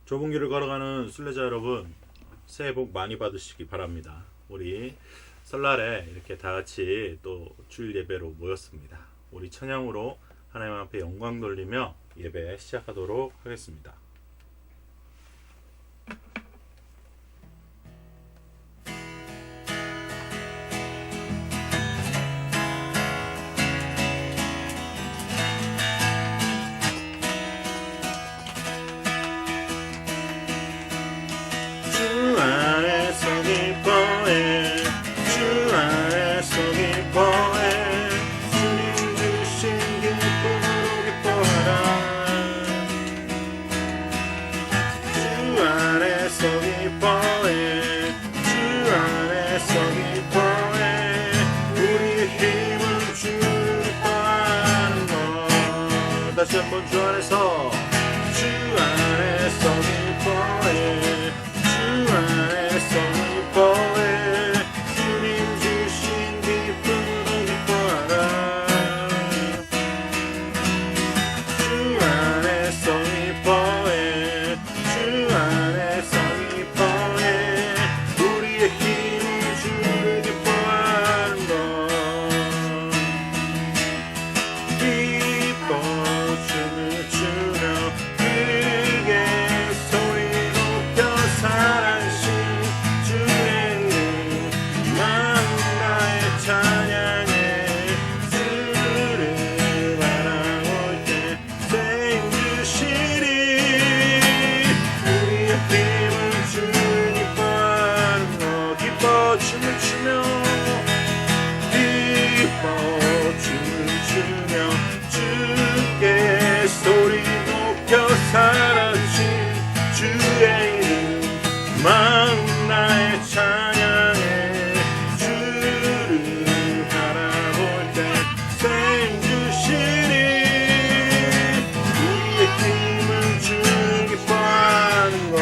좁은 길을 걸어가는 순례자 여러분, 새해 복 많이 받으시기 바랍니다. 우리 설날에 이렇게 다 같이 또 주일 예배로 모였습니다. 우리 찬양으로 하나님 앞에 영광 돌리며 예배 시작하도록 하겠습니다. 주 안에서 기뻐해, 주 안에서 기뻐해, 주님 주신 기쁨으로 기뻐하라. 주 안에서 기뻐해, 주 안에서 기뻐해, 우리의 힘을 주를 기뻐하는 것. 다시 한번 주 안에서, 주 안에서 기뻐해, 주 안에서 기뻐해, 주님 주신 기쁨으로 기뻐하라. 주 안에서 기뻐해, 주 안에서 기뻐해, 우리의 힘을 주를 기뻐하는 것. 기뻐 춤을 추며 크게 소리 높여 살아신 주의 이름 만나의 찬양해. 주를 바라볼 때 생주시리, 우리의 힘을 주를 기뻐하는 것. 기뻐 춤을 추며, 기뻐 춤을 추며 주께 소리 높여 살아주신 주의 이름 만나의 찬양해. 주를 바라볼 때 생주시리, 우리의 힘을 주를 기뻐하는 것.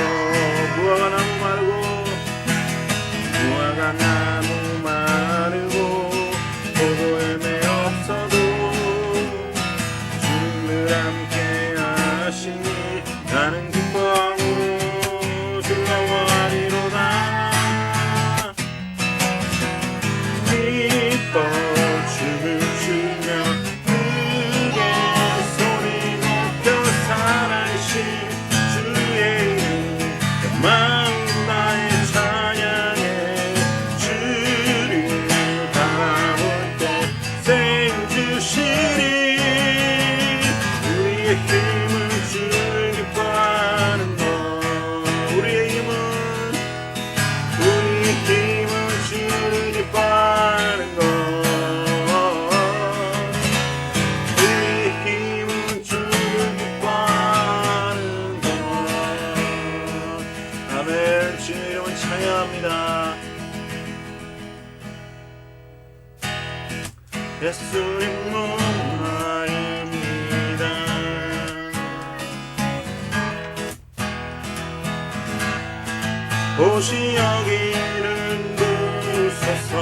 무화과 나무 마르고, 무화과 나무 마르고 포도열매 없어도 주를 함께 하시니 나는 기뻐하고 즐거워하리로다. 기뻐 춤을 추며 크게 소리 높여 살아신 주의 이름 만나의 찬양해. 주를 바라볼 때 생주시리, 우리의 힘을 주를 기뻐하는 것. 우리의 힘을 주를 기뻐하는 것. 우리의 힘을 주를 기뻐하는 것. 아멘. 주의 이름을 찬양합니다. 예수님 목마릅니다. 옷이 여기는 부소서.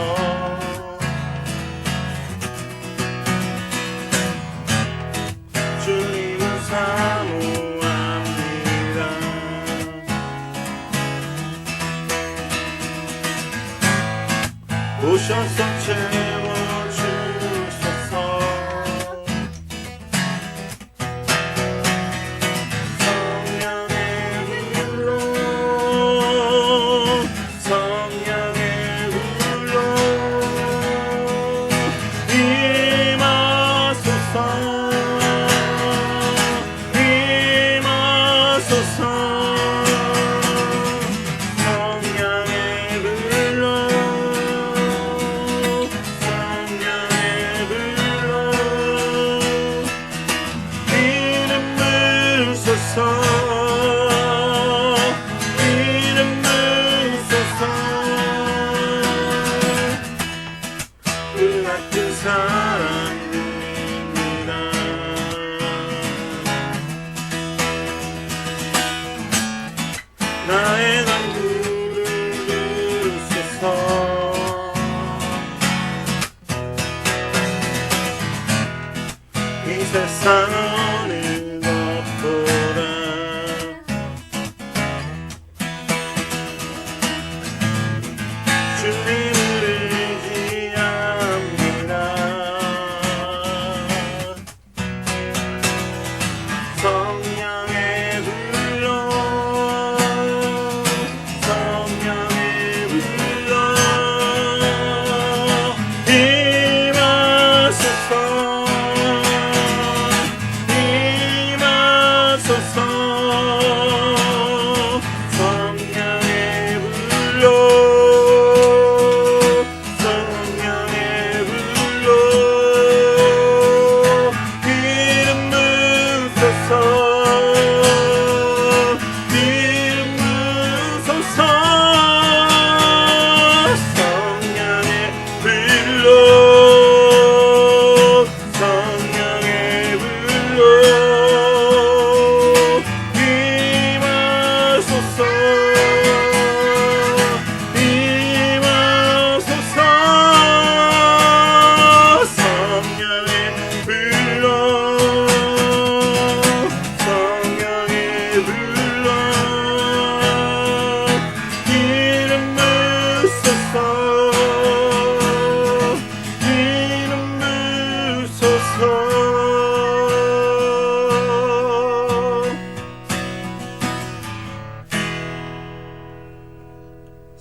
주님은 사모합니다. 오셔서 채워주소서. 성령의 불로, 성령의 불로 임하소서, 임하소서. 성령의 불로, 성령의 불로 이름 부소서, 이름 부소서. 그 같은 사랑입니다.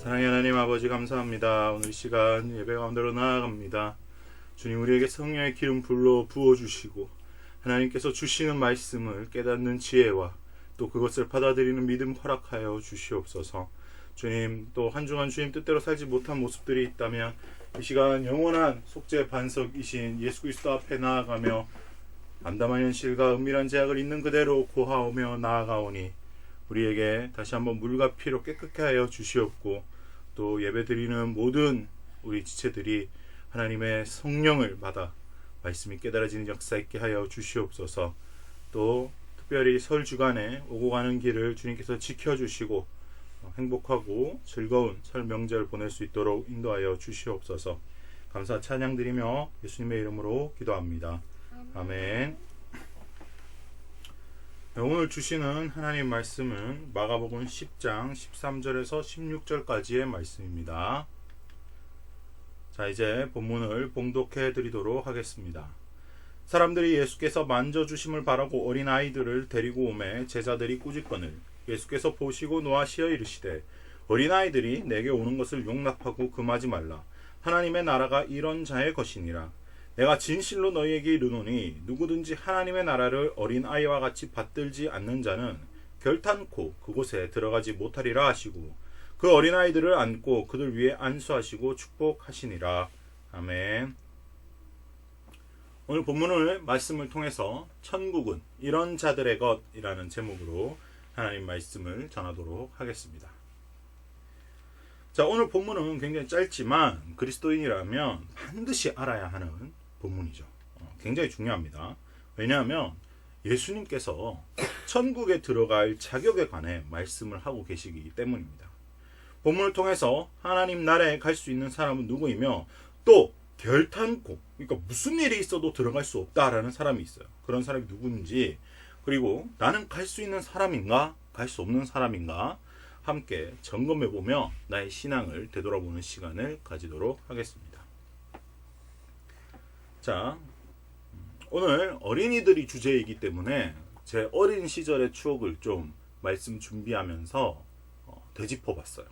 사랑의 하나님 아버지 감사합니다. 오늘 이 시간 예배 가운데로 나아갑니다. 주님 우리에게 성령의 기름 불러 부어주시고 하나님께서 주시는 말씀을 깨닫는 지혜와 또 그것을 받아들이는 믿음 허락하여 주시옵소서. 주님 또 한 주간 주님 뜻대로 살지 못한 모습들이 있다면 이 시간 영원한 속죄 반석이신 예수 그리스도 앞에 나아가며 암담한 현실과 은밀한 제약을 있는 그대로 고하오며 나아가오니 우리에게 다시 한번 물과 피로 깨끗게 하여 주시옵고 또 예배드리는 모든 우리 지체들이 하나님의 성령을 받아 말씀이 깨달아지는 역사 있게 하여 주시옵소서. 또 특별히 설 주간에 오고 가는 길을 주님께서 지켜주시고 행복하고 즐거운 설 명절 보낼 수 있도록 인도하여 주시옵소서. 감사 찬양드리며 예수님의 이름으로 기도합니다. 아멘. 오늘 주시는 하나님 말씀은 마가복음 10장 13절에서 16절까지의 말씀입니다. 자, 이제 본문을 봉독해 드리도록 하겠습니다. 사람들이 예수께서 만져주심을 바라고 어린아이들을 데리고 오매 제자들이 꾸짖거늘 예수께서 보시고 노하시어 이르시되 어린아이들이 내게 오는 것을 용납하고 금하지 말라. 하나님의 나라가 이런 자의 것이니라. 내가 진실로 너희에게 이르노니 누구든지 하나님의 나라를 어린아이와 같이 받들지 않는 자는 결탄코 그곳에 들어가지 못하리라 하시고 그 어린아이들을 안고 그들 위에 안수하시고 축복하시니라. 아멘. 오늘 본문을 말씀을 통해서 천국은 이런 자들의 것이라는 제목으로 하나님 말씀을 전하도록 하겠습니다. 자, 오늘 본문은 굉장히 짧지만 그리스도인이라면 반드시 알아야 하는 본문이죠. 굉장히 중요합니다. 왜냐하면 예수님께서 천국에 들어갈 자격에 관해 말씀을 하고 계시기 때문입니다. 본문을 통해서 하나님 나라에 갈 수 있는 사람은 누구이며 또 결탄코, 그러니까 무슨 일이 있어도 들어갈 수 없다라는 사람이 있어요. 그런 사람이 누구인지, 그리고 나는 갈 수 있는 사람인가 갈 수 없는 사람인가 함께 점검해보며 나의 신앙을 되돌아보는 시간을 가지도록 하겠습니다. 자, 오늘 어린이들이 주제이기 때문에 제 어린 시절의 추억을 좀 말씀 준비하면서 되짚어봤어요.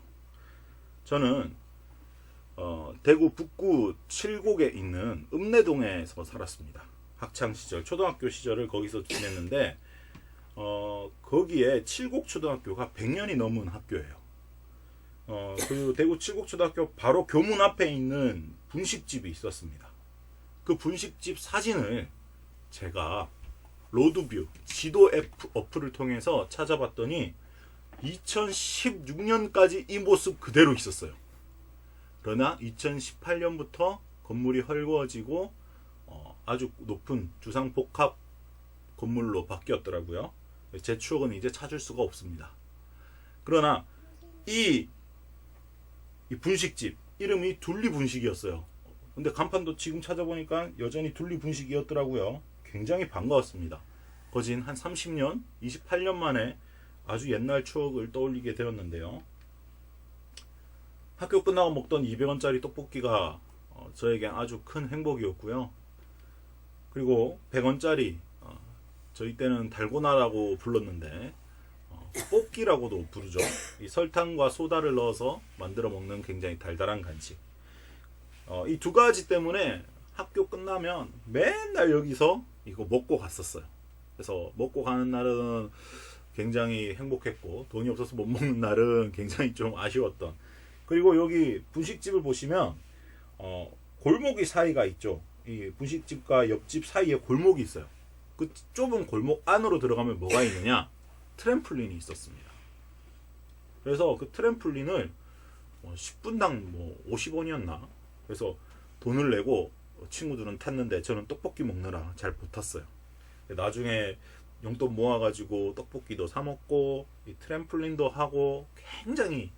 저는 대구 북구 칠곡에 있는 읍내동에서 살았습니다. 학창시절, 초등학교 시절을 거기서 지냈는데 거기에 칠곡초등학교가 100년이 넘은 학교예요. 그 대구 칠곡초등학교 바로 교문 앞에 있는 분식집이 있었습니다. 그 분식집 사진을 제가 로드뷰 지도 어플을 통해서 찾아봤더니 2016년까지 이 모습 그대로 있었어요. 그러나 2018년부터 건물이 헐거워지고 아주 높은 주상복합 건물로 바뀌었더라고요. 제 추억은 이제 찾을 수가 없습니다. 그러나 이 분식집 이름이 둘리분식이었어요. 근데 간판도 지금 찾아보니까 여전히 둘리분식이었더라고요. 굉장히 반가웠습니다. 거진 한 30년, 28년 만에 아주 옛날 추억을 떠올리게 되었는데요. 학교 끝나고 먹던 200원짜리 떡볶이가 저에겐 아주 큰 행복이었고요. 그리고 100원짜리, 저희 때는 달고나라고 불렀는데 뽑기라고도 부르죠. 이 설탕과 소다를 넣어서 만들어 먹는 굉장히 달달한 간식. 이 두 가지 때문에 학교 끝나면 맨날 여기서 이거 먹고 갔었어요. 그래서 먹고 가는 날은 굉장히 행복했고 돈이 없어서 못 먹는 날은 굉장히 좀 아쉬웠던. 그리고 여기 분식집을 보시면 골목이 사이가 있죠. 이 분식집과 옆집 사이에 골목이 있어요. 그 좁은 골목 안으로 들어가면 뭐가 있느냐? 트램플린이 있었습니다. 그래서 그 트램플린을 10분당 50원이었나? 그래서 돈을 내고 친구들은 탔는데 저는 떡볶이 먹느라 잘 못 탔어요. 나중에 용돈 모아가지고 떡볶이도 사 먹고 이 트램플린도 하고 굉장히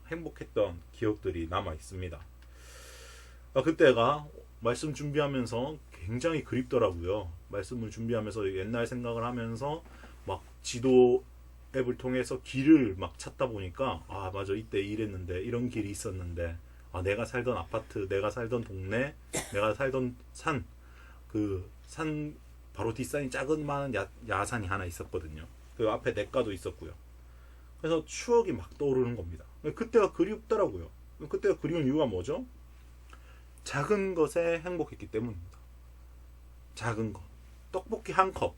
행복했던 기억들이 남아 있습니다. 그때가 말씀 준비하면서 굉장히 그립더라고요. 말씀을 준비하면서 옛날 생각을 하면서 막 지도 앱을 통해서 길을 막 찾다 보니까 맞아, 이때 이랬는데 이런 길이 있었는데 내가 살던 아파트, 내가 살던 동네, 내가 살던 산, 그 산 바로 뒷산이 작은만한 야산이 하나 있었거든요. 그 앞에 냇가도 있었고요. 그래서 추억이 막 떠오르는 겁니다. 그때가 그립더라고요. 그때가 그리운 이유가 뭐죠? 작은 것에 행복했기 때문입니다. 작은 것. 떡볶이 한 컵.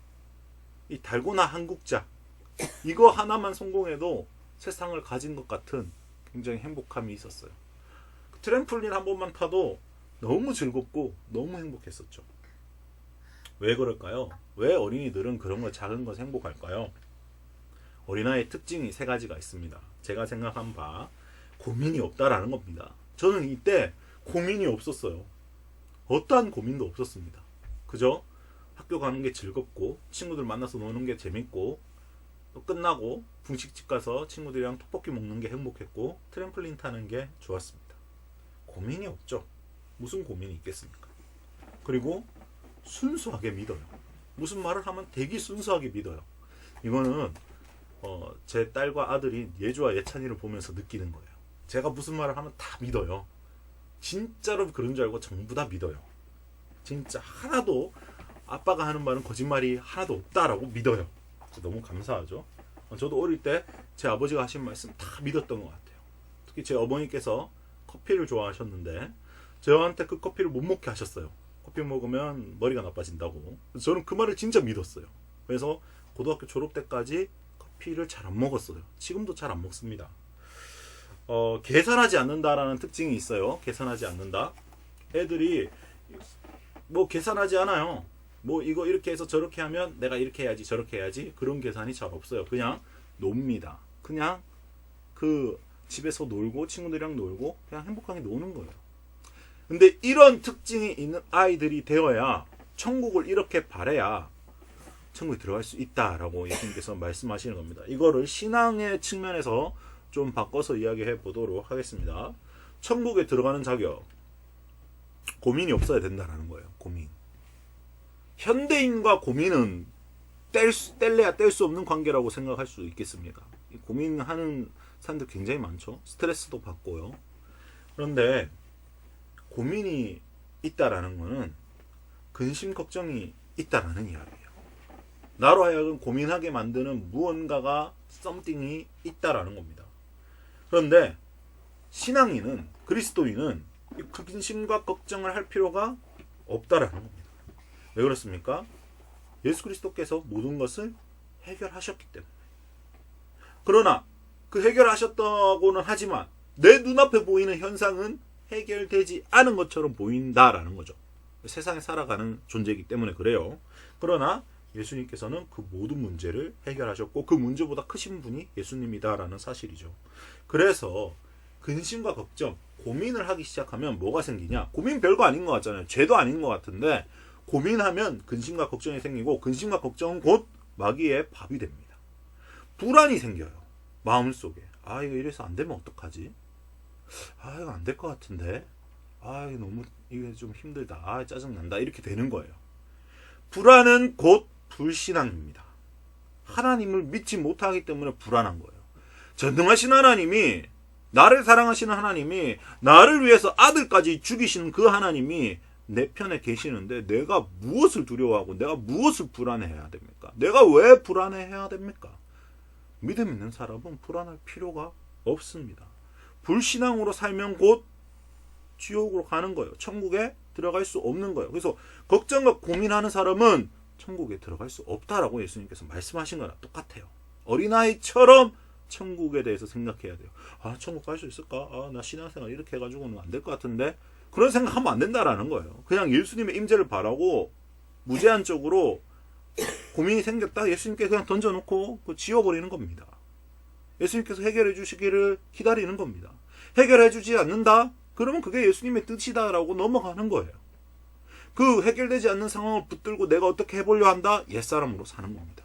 이 달고나 한 국자. 이거 하나만 성공해도 세상을 가진 것 같은 굉장히 행복함이 있었어요. 트램플린 한 번만 타도 너무 즐겁고 너무 행복했었죠. 왜 그럴까요? 왜 어린이들은 그런 거 작은 것에 행복할까요? 어린아이의 특징이 세 가지가 있습니다. 제가 생각한 바 고민이 없다라는 겁니다. 저는 이때 고민이 없었어요. 어떠한 고민도 없었습니다. 그죠? 학교 가는 게 즐겁고 친구들 만나서 노는 게 재밌고 또 끝나고 분식집 가서 친구들이랑 떡볶이 먹는 게 행복했고 트램플린 타는 게 좋았습니다. 고민이 없죠. 무슨 고민이 있겠습니까? 그리고 순수하게 믿어요. 무슨 말을 하면 되게 순수하게 믿어요. 이거는 제 딸과 아들인 예주와 예찬이를 보면서 느끼는 거예요. 제가 무슨 말을 하면 다 믿어요. 진짜로 그런 줄 알고 전부 다 믿어요. 진짜 하나도 아빠가 하는 말은 거짓말이 하나도 없다라고 믿어요. 너무 감사하죠. 저도 어릴 때 제 아버지가 하신 말씀 다 믿었던 것 같아요. 특히 제 어머니께서 커피를 좋아하셨는데 저한테 그 커피를 못 먹게 하셨어요. 커피 먹으면 머리가 나빠진다고. 저는 그 말을 진짜 믿었어요. 그래서 고등학교 졸업 때까지 커피를 잘 안 먹었어요. 지금도 잘 안 먹습니다. 계산하지 않는다라는 특징이 있어요. 계산하지 않는다. 애들이 뭐 계산하지 않아요. 뭐 이거 이렇게 해서 저렇게 하면 내가 이렇게 해야지 저렇게 해야지 그런 계산이 잘 없어요. 그냥 놉니다. 그냥 그 집에서 놀고 친구들이랑 놀고 그냥 행복하게 노는 거예요. 근데 이런 특징이 있는 아이들이 되어야 천국을 이렇게 바라야 천국에 들어갈 수 있다라고 예수님께서 말씀하시는 겁니다. 이거를 신앙의 측면에서 좀 바꿔서 이야기해 보도록 하겠습니다. 천국에 들어가는 자격, 고민이 없어야 된다라는 거예요. 고민. 현대인과 고민은 뗄래야 뗄 수 없는 관계라고 생각할 수 있겠습니까? 고민하는 사람들 굉장히 많죠. 스트레스도 받고요. 그런데 고민이 있다라는 거는 근심 걱정이 있다라는 이야기예요. 나로 하여금 고민하게 만드는 무언가가 썸띵이 있다라는 겁니다. 그런데 신앙인은 그리스도인은 근심과 걱정을 할 필요가 없다라는 겁니다. 왜 그렇습니까? 예수 그리스도께서 모든 것을 해결하셨기 때문에. 그러나 그 해결하셨다고는 하지만 내 눈앞에 보이는 현상은 해결되지 않은 것처럼 보인다라는 거죠. 세상에 살아가는 존재이기 때문에 그래요. 그러나 예수님께서는 그 모든 문제를 해결하셨고 그 문제보다 크신 분이 예수님이다라는 사실이죠. 그래서 근심과 걱정, 고민을 하기 시작하면 뭐가 생기냐? 고민 별거 아닌 것 같잖아요. 죄도 아닌 것 같은데 고민하면 근심과 걱정이 생기고 근심과 걱정은 곧 마귀의 밥이 됩니다. 불안이 생겨요. 마음속에. 아 이거 이래서 안 되면 어떡하지? 아 이거 안 될 것 같은데? 아 이게 너무 이게 좀 힘들다. 아 짜증난다. 이렇게 되는 거예요. 불안은 곧 불신앙입니다. 하나님을 믿지 못하기 때문에 불안한 거예요. 전능하신 하나님이 나를 사랑하시는 하나님이 나를 위해서 아들까지 죽이시는 그 하나님이 내 편에 계시는데 내가 무엇을 두려워하고 내가 무엇을 불안해해야 됩니까? 내가 왜 불안해해야 됩니까? 믿음 있는 사람은 불안할 필요가 없습니다. 불신앙으로 살면 곧 지옥으로 가는 거예요. 천국에 들어갈 수 없는 거예요. 그래서 걱정과 고민하는 사람은 천국에 들어갈 수 없다라고 예수님께서 말씀하신 거랑 똑같아요. 어린아이처럼 천국에 대해서 생각해야 돼요. 아 천국 갈 수 있을까? 아 나 신앙생활 이렇게 해가지고는 안 될 것 같은데 그런 생각하면 안 된다라는 거예요. 그냥 예수님의 임재를 바라고 무제한적으로 고민이 생겼다 예수님께 그냥 던져놓고 지워버리는 겁니다. 예수님께서 해결해 주시기를 기다리는 겁니다. 해결해 주지 않는다? 그러면 그게 예수님의 뜻이다라고 넘어가는 거예요. 그 해결되지 않는 상황을 붙들고 내가 어떻게 해보려 한다? 옛사람으로 사는 겁니다.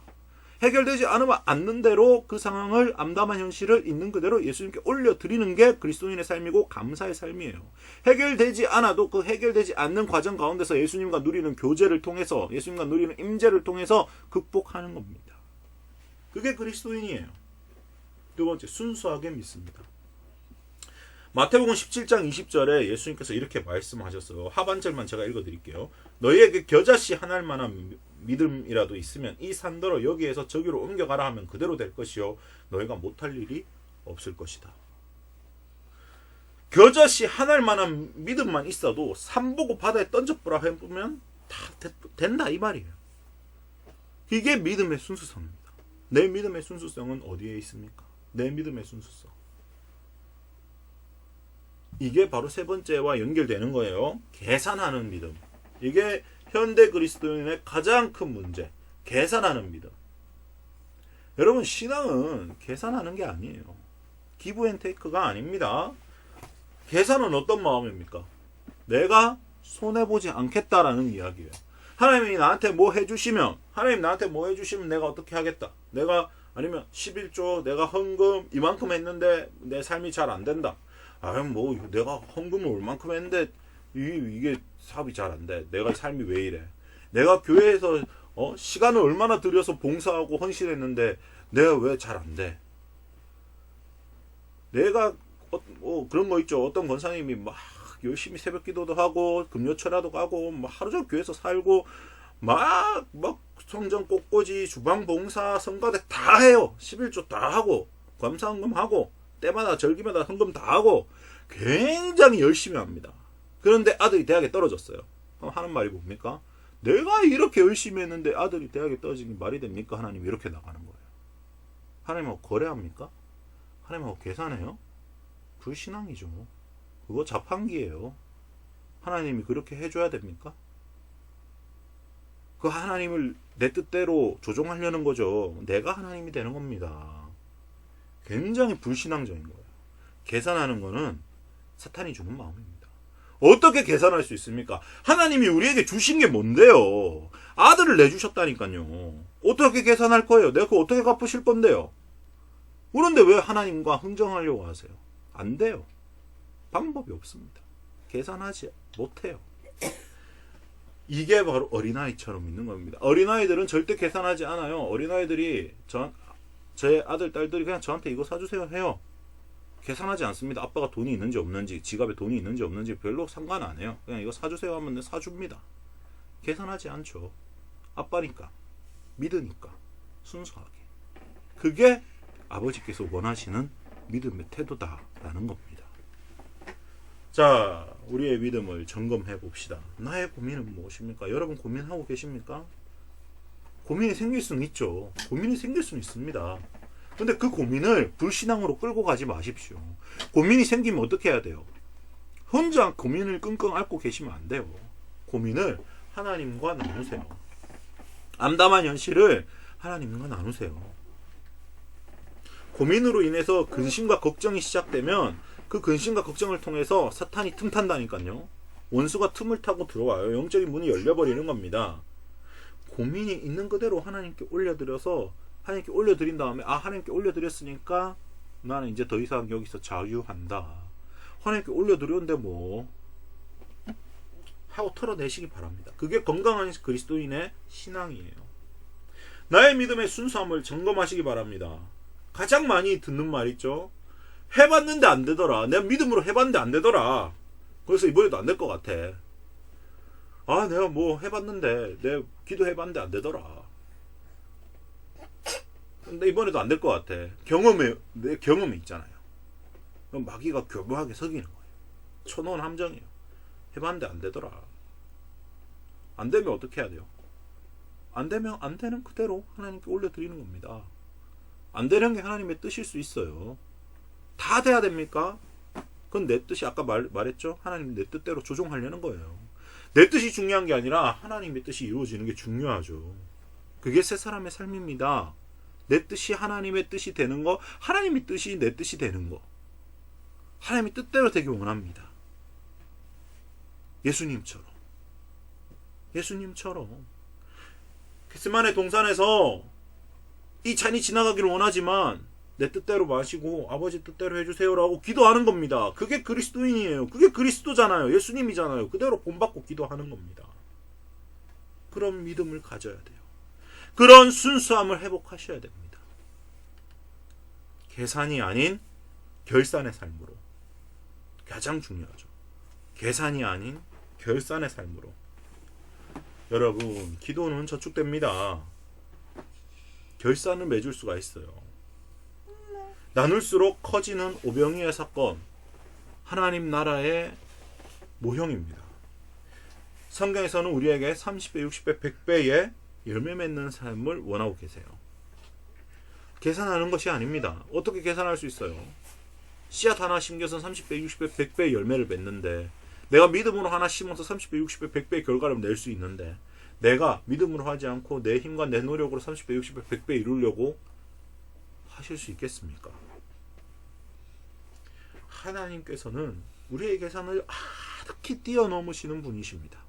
해결되지 않는 대로 그 상황을 암담한 현실을 있는 그대로 예수님께 올려드리는 게 그리스도인의 삶이고 감사의 삶이에요. 해결되지 않아도 그 해결되지 않는 과정 가운데서 예수님과 누리는 교제를 통해서 예수님과 누리는 임재를 통해서 극복하는 겁니다. 그게 그리스도인이에요. 두 번째, 순수하게 믿습니다. 마태복음 17장 20절에 예수님께서 이렇게 말씀하셨어요. 하반절만 제가 읽어드릴게요. 너희에게 겨자씨 한 알만한 믿음이라도 있으면 이 산더러 여기에서 저기로 옮겨가라 하면 그대로 될 것이요 너희가 못할 일이 없을 것이다. 겨자씨 하나일 만한 믿음만 있어도 산 보고 바다에 던져보라 해보면 다 된다 이 말이에요. 이게 믿음의 순수성입니다. 내 믿음의 순수성은 어디에 있습니까? 내 믿음의 순수성. 이게 바로 세 번째와 연결되는 거예요. 계산하는 믿음. 이게 현대 그리스도인의 가장 큰 문제. 계산하는 믿음. 여러분 신앙은 계산하는 게 아니에요. 기브 앤 테이크가 아닙니다. 계산은 어떤 마음입니까? 내가 손해보지 않겠다라는 이야기예요. 하나님이 나한테 뭐 해주시면 내가 어떻게 하겠다. 내가 아니면 11조 내가 헌금 이만큼 했는데 내 삶이 잘 안 된다. 뭐 내가 헌금을 얼만큼 했는데 이게 사업이 잘 안 돼. 내가 삶이 왜 이래. 내가 교회에서 시간을 얼마나 들여서 봉사하고 헌신했는데 내가 왜 잘 안 돼. 내가 그런 거 있죠. 어떤 권사님이 막 열심히 새벽 기도도 하고 금요철야도 가고 막 하루 종일 교회에서 살고 막 성전 꽃꽂이 주방 봉사 성가대 다 해요. 11조 다 하고 감사헌금 하고 때마다 절기마다 헌금 다 하고 굉장히 열심히 합니다. 그런데 아들이 대학에 떨어졌어요. 그럼 하는 말이 뭡니까? 내가 이렇게 열심히 했는데 아들이 대학에 떨어지는 게 말이 됩니까? 하나님 이렇게 나가는 거예요. 하나님하고 거래합니까? 하나님하고 계산해요? 불신앙이죠. 그거 자판기예요. 하나님이 그렇게 해줘야 됩니까? 그 하나님을 내 뜻대로 조종하려는 거죠. 내가 하나님이 되는 겁니다. 굉장히 불신앙적인 거예요. 계산하는 거는 사탄이 주는 마음입니다. 어떻게 계산할 수 있습니까? 하나님이 우리에게 주신 게 뭔데요? 아들을 내주셨다니까요. 어떻게 계산할 거예요? 내가 그거 어떻게 갚으실 건데요? 그런데 왜 하나님과 흥정하려고 하세요? 안 돼요. 방법이 없습니다. 계산하지 못해요. 이게 바로 어린아이처럼 있는 겁니다. 어린아이들은 절대 계산하지 않아요. 어린아이들이 제 아들, 딸들이 그냥 저한테 이거 사주세요 해요. 계산하지 않습니다. 아빠가 돈이 있는지 없는지, 지갑에 돈이 있는지 없는지 별로 상관 안 해요. 그냥 이거 사주세요 하면 사줍니다. 계산하지 않죠. 아빠니까, 믿으니까, 순수하게. 그게 아버지께서 원하시는 믿음의 태도다라는 겁니다. 자, 우리의 믿음을 점검해 봅시다. 나의 고민은 무엇입니까? 여러분 고민하고 계십니까? 고민이 생길 수는 있죠. 고민이 생길 수는 있습니다. 근데 그 고민을 불신앙으로 끌고 가지 마십시오. 고민이 생기면 어떻게 해야 돼요? 혼자 고민을 끙끙 앓고 계시면 안 돼요. 고민을 하나님과 나누세요. 암담한 현실을 하나님과 나누세요. 고민으로 인해서 근심과 걱정이 시작되면 그 근심과 걱정을 통해서 사탄이 틈탄다니까요. 원수가 틈을 타고 들어와요. 영적인 문이 열려버리는 겁니다. 고민이 있는 그대로 하나님께 올려드려서 하나님께 올려드린 다음에 하나님께 올려드렸으니까 나는 이제 더 이상 여기서 자유한다. 하나님께 올려드렸는데 뭐 하고 털어내시기 바랍니다. 그게 건강한 그리스도인의 신앙이에요. 나의 믿음의 순수함을 점검하시기 바랍니다. 가장 많이 듣는 말 있죠. 해봤는데 안 되더라. 내가 믿음으로 해봤는데 안 되더라. 그래서 이번에도 안 될 것 같아. 내가 뭐 해봤는데 내가 기도해봤는데 안 되더라. 근데 이번에도 안 될 것 같아. 내 경험이 있잖아요. 그럼 마귀가 교묘하게 속이는 거예요. 천원 함정이에요. 해봤는데 안 되더라. 안 되면 어떻게 해야 돼요? 안 되면 안 되는 그대로 하나님께 올려드리는 겁니다. 안 되는 게 하나님의 뜻일 수 있어요. 다 돼야 됩니까? 그건 내 뜻이 아까 말했죠? 하나님 내 뜻대로 조종하려는 거예요. 내 뜻이 중요한 게 아니라 하나님의 뜻이 이루어지는 게 중요하죠. 그게 새 사람의 삶입니다. 내 뜻이 하나님의 뜻이 되는 거, 하나님의 뜻이 내 뜻이 되는 거. 하나님의 뜻대로 되길 원합니다. 예수님처럼. 겟세마네 동산에서 이 잔이 지나가기를 원하지만 내 뜻대로 마시고 아버지 뜻대로 해주세요라고 기도하는 겁니다. 그게 그리스도인이에요. 그게 그리스도잖아요. 예수님이잖아요. 그대로 본받고 기도하는 겁니다. 그런 믿음을 가져야 돼요. 그런 순수함을 회복하셔야 됩니다. 계산이 아닌 결산의 삶으로. 가장 중요하죠. 계산이 아닌 결산의 삶으로. 여러분, 기도는 저축됩니다. 결산을 맺을 수가 있어요. 나눌수록 커지는 오병이의 사건, 하나님 나라의 모형입니다. 성경에서는 우리에게 30배, 60배, 100배의 열매 맺는 삶을 원하고 계세요. 계산하는 것이 아닙니다. 어떻게 계산할 수 있어요? 씨앗 하나 심겨서 30배, 60배, 100배의 열매를 맺는데, 내가 믿음으로 하나 심어서 30배, 60배, 100배의 결과를 낼 수 있는데, 내가 믿음으로 하지 않고 내 힘과 내 노력으로 30배, 60배, 100배 이루려고 하실 수 있겠습니까? 하나님께서는 우리의 계산을 아득히 뛰어넘으시는 분이십니다.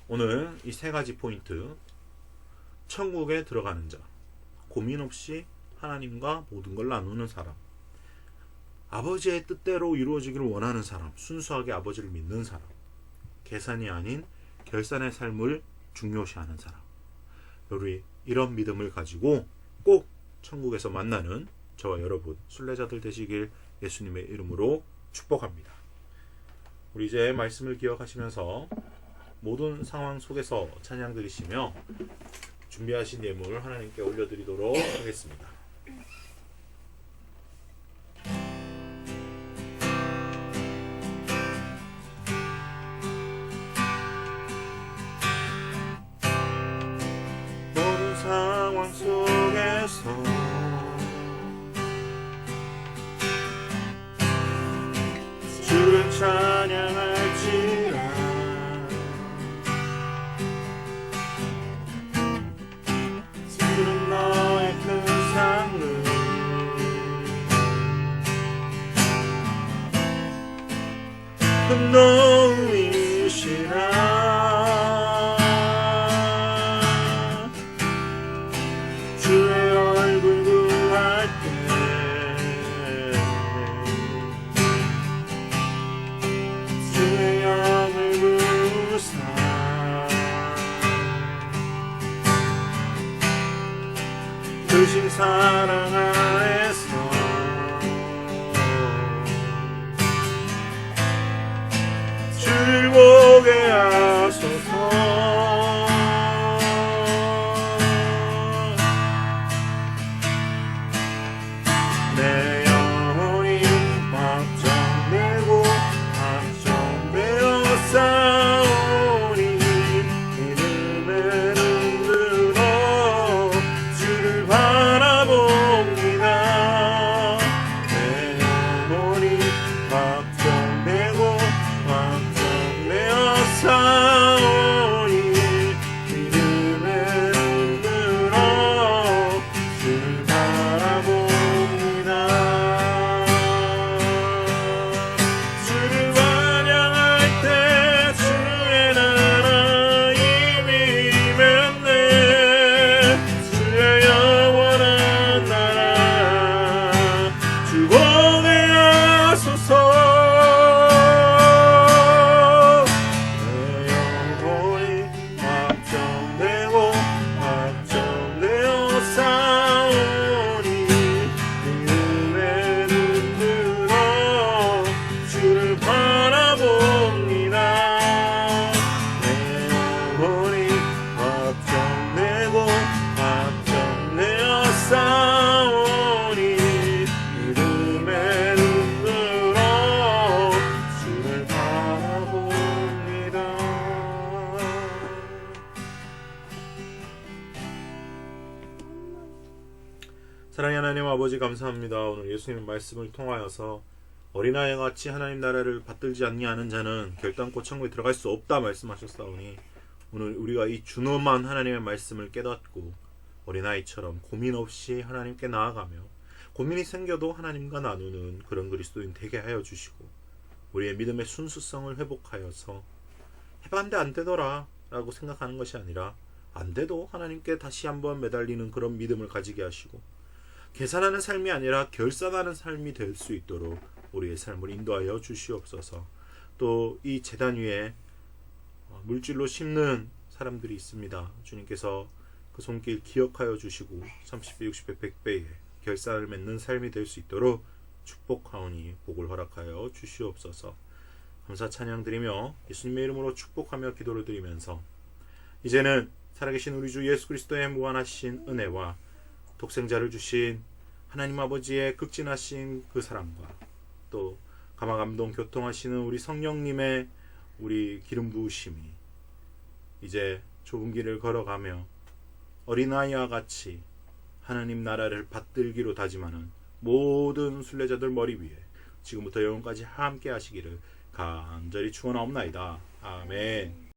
오늘 이 세 가지 포인트, 천국에 들어가는 자, 고민 없이 하나님과 모든 걸 나누는 사람, 아버지의 뜻대로 이루어지기를 원하는 사람, 순수하게 아버지를 믿는 사람, 계산이 아닌 결산의 삶을 중요시하는 사람, 우리 이런 믿음을 가지고 꼭 천국에서 만나는 저와 여러분 순례자들 되시길 예수님의 이름으로 축복합니다. 우리 이제 말씀을 기억하시면서 모든 상황 속에서 찬양 드리시며 준비하신 예물 하나님께 올려드리도록 하겠습니다. 모든 상황 속에서 주를 찬양할지라. 주는 너의 큰 상을 큰 도움이시라. 주의 얼굴 구할 때 주의 영을 부사 크신 사랑 안에서 주를 보게 하소서. 내 영혼이 확정되고 확정되어 싸우니 믿음의 눈으로 주를 바라봅니다. 내 영혼이 확정되고 확정되어 싸우니 믿음의 눈으로 주를 바라봅니다. 주를 찬양할 때 주의 나라 이미 임했네. 주의 영원한 나라 주 보게 하소서. 내 영혼이 확정되고 확정되어 싸우니 믿음의 눈으로 주를 바라봅니다. 내 영혼이 확정되고 확정되어 싸우니 믿음의 눈으로 주를 바라봅니다. 사랑의 하나님 아버지, 감사합니다. 오늘 예수님 말씀을 통하여서 어린아이 같이 하나님 나라를 받들지 아니하는 자는 결단코 천국에 들어갈 수 없다 말씀하셨사오니, 오늘 우리가 이 준엄한 하나님의 말씀을 깨닫고 어린아이처럼 고민 없이 하나님께 나아가며 고민이 생겨도 하나님과 나누는 그런 그리스도인 되게 하여 주시고, 우리의 믿음의 순수성을 회복하여서 해봤는데 안 되더라 라고 생각하는 것이 아니라 안 돼도 하나님께 다시 한번 매달리는 그런 믿음을 가지게 하시고, 계산하는 삶이 아니라 결산하는 삶이 될 수 있도록 우리의 삶을 인도하여 주시옵소서. 또 이 제단 위에 물질로 심는 사람들이 있습니다. 주님께서 그 손길 기억하여 주시고 30배, 60배, 100배의 결산을 맺는 삶이 될 수 있도록 축복하오니 복을 허락하여 주시옵소서. 감사 찬양 드리며 예수님의 이름으로 축복하며 기도를 드리면서 이제는 살아계신 우리 주 예수 그리스도의 무한하신 은혜와 독생자를 주신 하나님 아버지의 극진하신 그 사랑과 또 감화감동 교통하시는 우리 성령님의 우리 기름 부으심이 이제 좁은 길을 걸어가며 어린아이와 같이 하나님 나라를 받들기로 다짐하는 모든 순례자들 머리 위에 지금부터 영원까지 함께 하시기를 간절히 축원하옵나이다. 아멘.